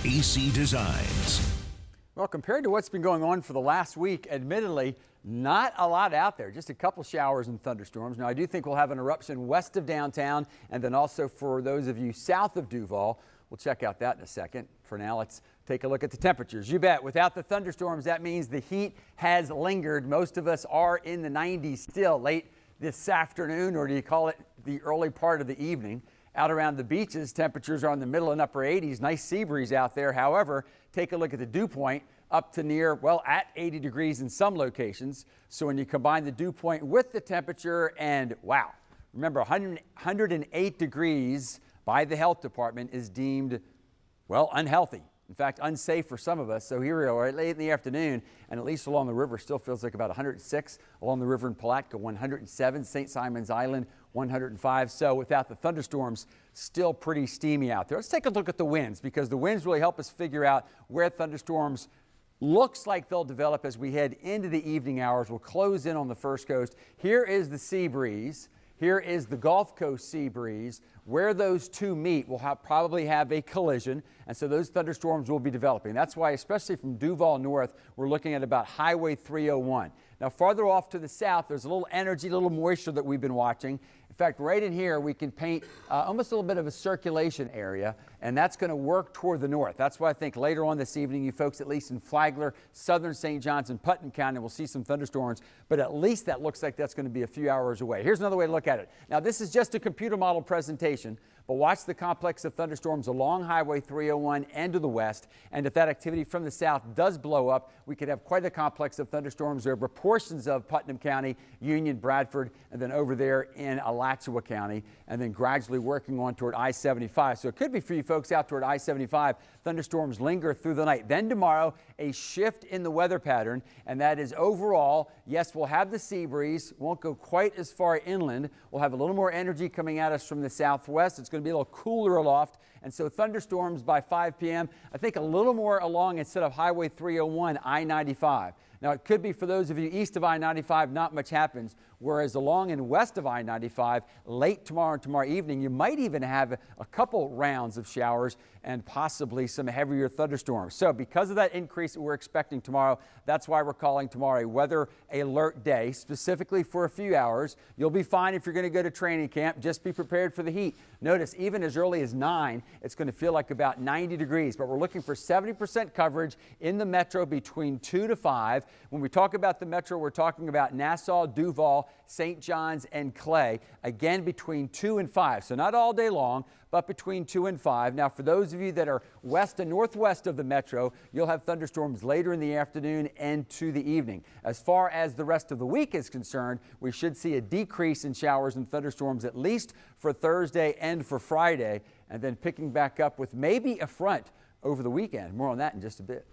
AC Designs. Well, compared to what's been going on for the last week, admittedly, not a lot out there, just a couple showers and thunderstorms. Now, I do think we'll have an eruption west of downtown, and then also for those of you south of Duval. We'll check out that in a second. For now, let's take a look at the temperatures. You bet, without the thunderstorms, that means the heat has lingered. Most of us are in the 90s still late this afternoon, or do you call it the early part of the evening? Out around the beaches, temperatures are in the middle and upper 80s. Nice sea breeze out there. However, take a look at the dew point, up to near, well, at 80 degrees in some locations. So when you combine the dew point with the temperature, and wow, remember 108 degrees by the health department is deemed, well, unhealthy. In fact, unsafe for some of us. So here we are late in the afternoon, and at least along the river still feels like about 106. Along the river in Palatka, 107. St. Simon's Island, 105. So without the thunderstorms, still pretty steamy out there. Let's take a look at the winds, because the winds really help us figure out where thunderstorms looks like they'll develop as we head into the evening hours. We'll close in on the first coast. Here is the sea breeze. Here is the Gulf Coast sea breeze. Where those two meet, we'll probably have a collision, and so those thunderstorms will be developing. That's why, especially from Duval north, we're looking at about Highway 301. Now, farther off to the south, there's a little energy, a little moisture that we've been watching. In fact, right in here, we can paint almost a little bit of a circulation area, and that's going to work toward the north. That's why I think later on this evening, you folks, at least in Flagler, southern St. Johns, and Putnam County, will see some thunderstorms, but at least that looks like that's going to be a few hours away. Here's another way to look at it. Now, this is just a computer model presentation, but watch the complex of thunderstorms along Highway 301 and to the west, and if that activity from the south does blow up, we could have quite a complex of thunderstorms over portions of Putnam County, Union, Bradford, and then over there in Alachua County, and then gradually working on toward I-75. So it could be for you folks out toward I-75. Thunderstorms linger through the night. Then tomorrow, a shift in the weather pattern, and that is overall, yes, we'll have the sea breeze, won't go quite as far inland. We'll have a little more energy coming at us from the southwest. It's going to be a little cooler aloft, and so thunderstorms by 5 p.m. I think a little more along, instead of Highway 301, I-95. Now, it could be for those of you east of I-95, not much happens, whereas along and west of I-95, late tomorrow and tomorrow evening, you might even have a couple rounds of showers and possibly some heavier thunderstorms. So because of that increase that we're expecting tomorrow, that's why we're calling tomorrow a weather alert day, specifically for a few hours. You'll be fine if you're going to go to training camp. Just be prepared for the heat. Notice, even as early as 9, it's going to feel like about 90 degrees, but we're looking for 70% coverage in the metro between 2 to 5. When we talk about the metro, we're talking about Nassau, Duval, St. Johns, and Clay, again between 2 and 5. So not all day long, but between 2 and 5. Now, for those of you that are west and northwest of the metro, you'll have thunderstorms later in the afternoon and to the evening. As far as the rest of the week is concerned, we should see a decrease in showers and thunderstorms, at least for Thursday and for Friday, and then picking back up with maybe a front over the weekend. More on that in just a bit.